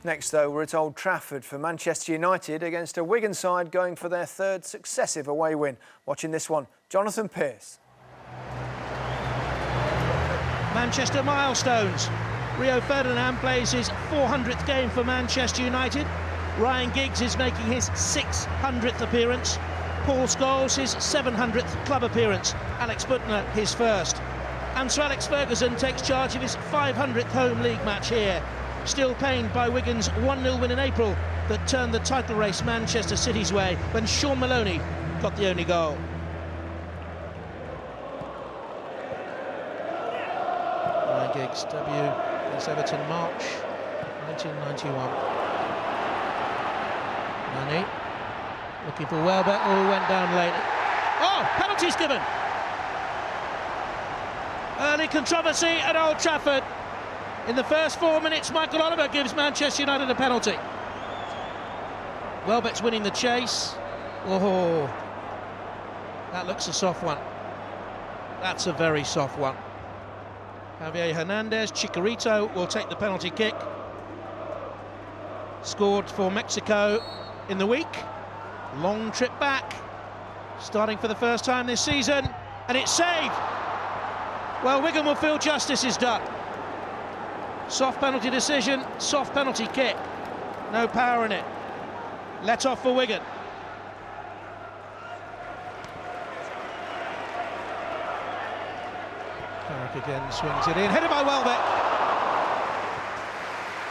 Next, though, we're at Old Trafford for Manchester United against a Wigan side going for their third successive away win. Watching this one, Jonathan Pearce. Manchester milestones. Rio Ferdinand plays his 400th game for Manchester United. Ryan Giggs is making his 600th appearance. Paul Scholes his 700th club appearance. Alex Butner his first. And Sir Alex Ferguson takes charge of his 500th home league match here. Still pained by Wigan's 1-0 win in April that turned the title race Manchester City's way when Sean Maloney got the only goal. Ryan Giggs' debut against Everton March 1991. Manny looking for Welbeck, who went down late. Oh, penalty's given. Early controversy at Old Trafford. In the first 4 minutes, Michael Oliver gives Manchester United a penalty. Welbeck's winning the chase. Oh, that looks a soft one. That's a very soft one. Javier Hernandez, Chicharito will take the penalty kick. Scored for Mexico in the week. Long trip back. Starting for the first time this season. And it's saved. Well, Wigan will feel justice is done. Soft penalty decision, soft penalty kick. No power in it. Let off for Wigan. Carrick again swings it in. Headed by Welbeck.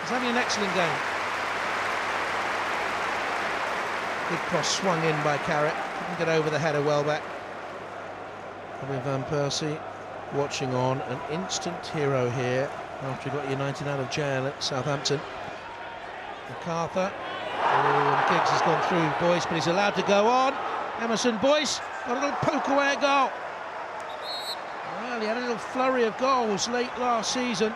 He's having an excellent game. Good cross swung in by Carrick. Couldn't get over the head of Welbeck. With Van Persie watching on, an instant hero here after he got United out of jail at Southampton. MacArthur. Oh, and Giggs has gone through Boyce, but he's allowed to go on. Emerson Boyce got a little poke away at goal. Well, he had a little flurry of goals late last season.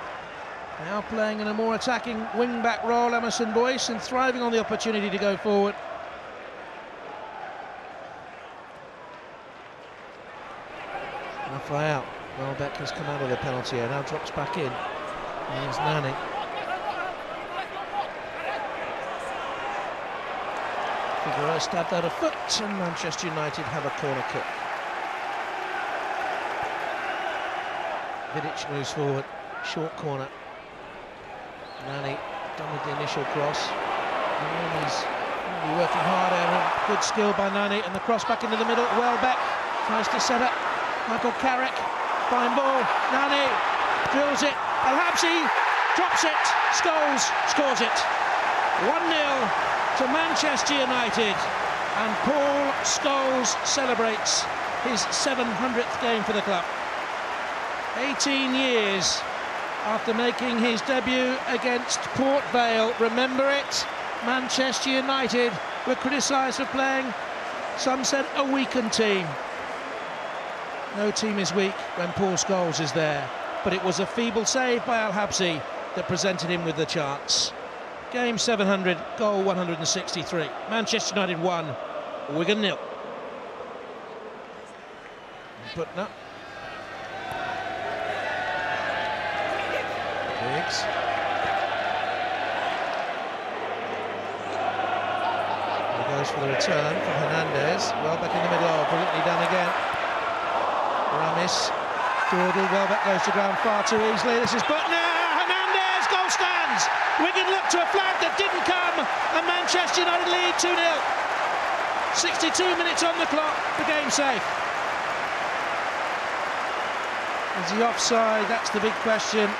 Now playing in a more attacking wing-back role, Emerson Boyce, and thriving on the opportunity to go forward. Rafael. Welbeck has come out of the penalty area, now drops back in. Here's Nani. Figueroa stabbed out a foot, and Manchester United have a corner kick. Vidic moves forward, short corner. Nani done with the initial cross. And he's really working hard there. Good skill by Nani, and the cross back into the middle. Welbeck tries to set up Michael Carrick. Fine ball, Nani drills it, Al-Habsi drops it, Scholes scores it. 1-0 to Manchester United, and Paul Scholes celebrates his 700th game for the club. 18 years after making his debut against Port Vale. Remember it, Manchester United were criticised for playing, some said, a weakened team. No team is weak when Paul Scholes is there, but it was a feeble save by Al-Habsi that presented him with the chance. Game 700, goal 163. Manchester United 1, Wigan 0. Butner. Giggs. He goes for the return from Hernandez. Welbeck in the middle, oh, brilliantly done again. Ramis, Dordle, Welbeck goes to ground far too easily. This is Butner, Hernandez, goal stands. Wigan looked to a flag that didn't come, and Manchester United lead 2-0. 62 minutes on the clock, the game safe. Is he offside? That's the big question.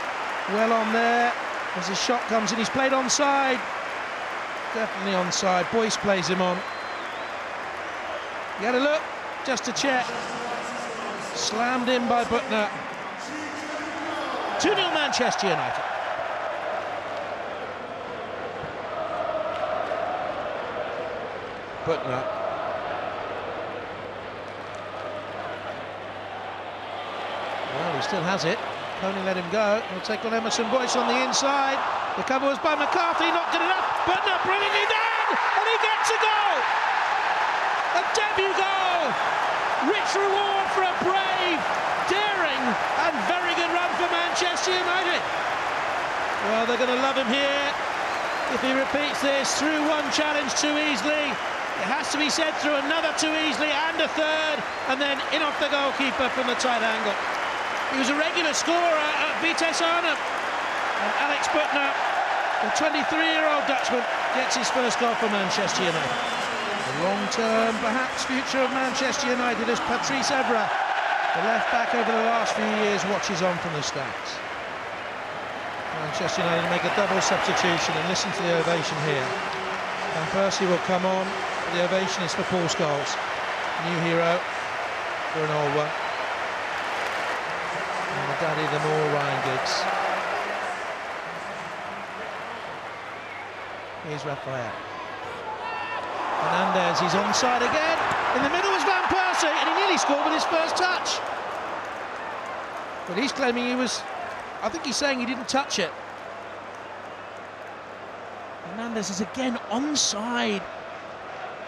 Well on there, as his shot comes in, he's played onside. Definitely onside, Boyce plays him on. He had a look, just to check. Slammed in by Butner. 2-0 Manchester United. Butner. Well, he still has it. Coney let him go. He'll take on Emerson Boyce on the inside. The cover was by McCarthy, not good enough. Butner brilliantly done, and he gets a goal. A debut goal. Rich reward for a brave, daring and very good run for Manchester United. Well, they're going to love him here If he repeats this, through one challenge too easily, it has to be said through another too easily, and a third, and then in off the goalkeeper from the tight angle. He was a regular scorer at Vitesse Arnhem. And Alex Butner, the 23-year-old Dutchman, gets his first goal for Manchester United. The long-term, perhaps, future of Manchester United as Patrice Evra, the left-back over the last few years, watches on from the stands. Manchester United make a double substitution, and listen to the ovation here. Van Persie will come on. The ovation is for Paul Scholes. New hero for an old one. And the daddy of them all, Ryan Giggs. Here's Raphael. Hernandez, he's onside again. In the middle was Van Persie, and he nearly scored with his first touch. But he's claiming he was... I think he's saying he didn't touch it. Hernandez is again onside.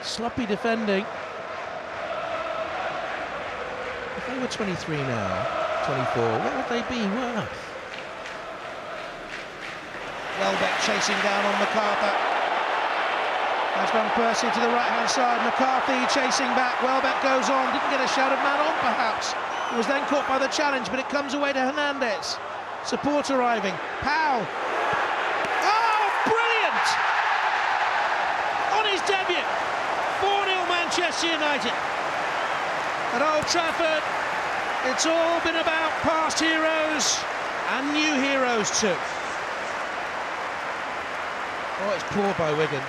Sloppy defending. If they were 23 now, 24, what would they be worth? Welbeck chasing down on MacArthur. That's Van Persie to the right-hand side. McCarthy chasing back. Welbeck goes on. Didn't get a shout of man on, perhaps. It was then caught by the challenge, but it comes away to Hernandez. Support arriving. Powell. Oh, brilliant! On his debut. 4-0 Manchester United. At Old Trafford, it's all been about past heroes and new heroes too. Oh, it's poor by Wigan.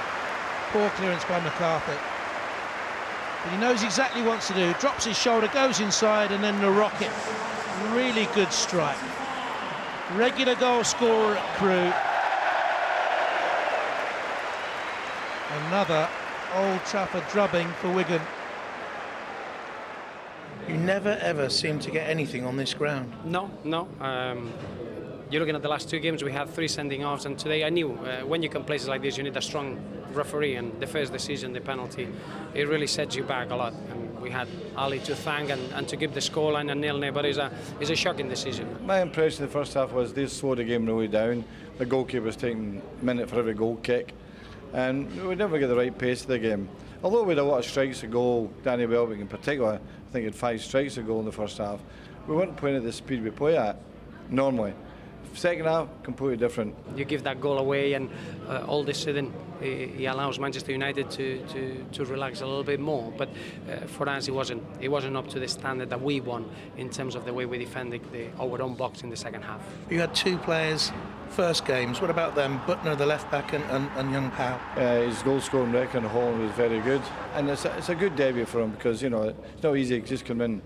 Poor clearance by McCarthy. But he knows exactly what to do. Drops his shoulder, goes inside, and then the rocket. Really good strike. Regular goal scorer at Crewe. Another Old Trafford drubbing for Wigan. You never ever seem to get anything on this ground. No. You're looking at the last two games, we had 3 sending offs, and today I knew when you come places like this you need a strong referee, and the first decision, the penalty, it really sets you back a lot. And we had Ali to thank and to give the scoreline a 0-0, but it's a shocking decision. My impression in the first half was they slowed the game really down. The goalkeeper was taking a minute for every goal kick, and we never get the right pace of the game. Although we had a lot of strikes a goal, Danny Welbeck in particular, I think he had 5 strikes a goal in the first half. We weren't playing at the speed we play at normally. Second half, completely different. You give that goal away, and all of a sudden he allows Manchester United to relax a little bit more. But for us, it wasn't up to the standard that we want in terms of the way we defended our own box in the second half. You had 2 players, first games. What about them? Butner, the left back, and young Powell. His goal scoring record in Holland was very good, and it's a good debut for him because it's not easy to just come in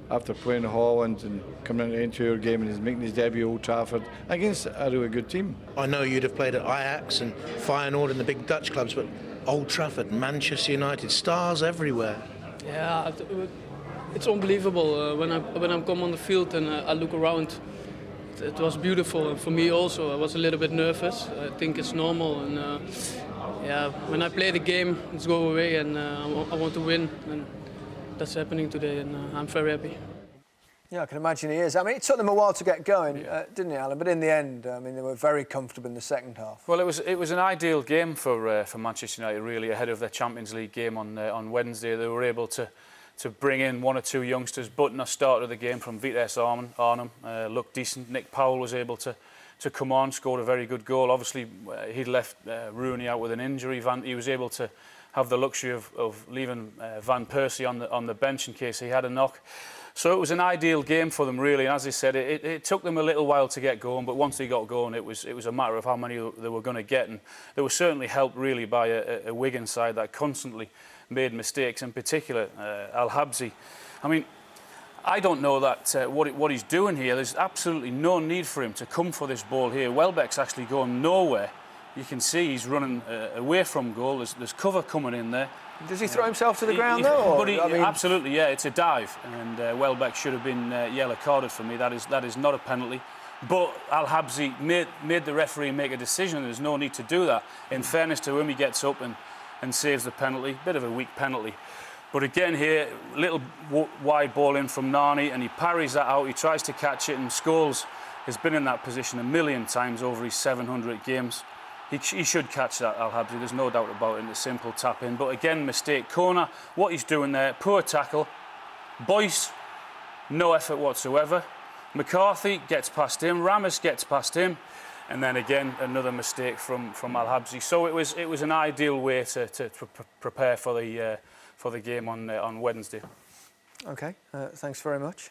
after playing Holland and coming into your game, and he's making his debut at Old Trafford against a really good team. I know you'd have played at Ajax and Feyenoord and the big Dutch clubs, but Old Trafford, Manchester United, stars everywhere. Yeah, it's unbelievable. When I come on the field and I look around, it was beautiful. And for me also, I was a little bit nervous. I think it's normal. And when I play the game, it's go away, and I want to win. And that's happening today, and I'm very happy. Yeah, I can imagine he is. I mean, it took them a while to get going, didn't it, Alan? But in the end, I mean, they were very comfortable in the second half. Well, it was an ideal game for Manchester United, really, ahead of their Champions League game on Wednesday. They were able to bring in 1 or 2 youngsters. Butner started the game from Vitesse Arnhem, looked decent. Nick Powell was able to come on, scored a very good goal. Obviously, he'd left Rooney out with an injury. He was able to have the luxury of leaving Van Persie on the bench in case he had a knock. So it was an ideal game for them, really. And as I said, it took them a little while to get going, but once they got going, it was a matter of how many they were going to get. And they were certainly helped, really, by a Wigan side that constantly made mistakes, in particular Al Habsi. I mean, I don't know that what he's doing here. There's absolutely no need for him to come for this ball here. Welbeck's actually going nowhere. You can see he's running away from goal. There's cover coming in there. Does he throw himself to the ground, though? Absolutely, yeah. It's a dive, and Welbeck should have been yellow carded for me. That is not a penalty. But Al Habsi made the referee make a decision. There's no need to do that. In fairness to him, he gets up and saves the penalty. Bit of a weak penalty. But again here, little wide ball in from Nani, and he parries that out. He tries to catch it, and Scholes has been in that position a million times over his 700 games. He should catch that, Al-Habsi, there's no doubt about it, and a simple tap in. But again, mistake. Corner, what he's doing there, poor tackle. Boyce, no effort whatsoever. McCarthy gets past him, Ramos gets past him, and then again another mistake from Al-Habsi. So it was an ideal way to prepare for the game on Wednesday. Okay, thanks very much.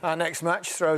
Our next match throws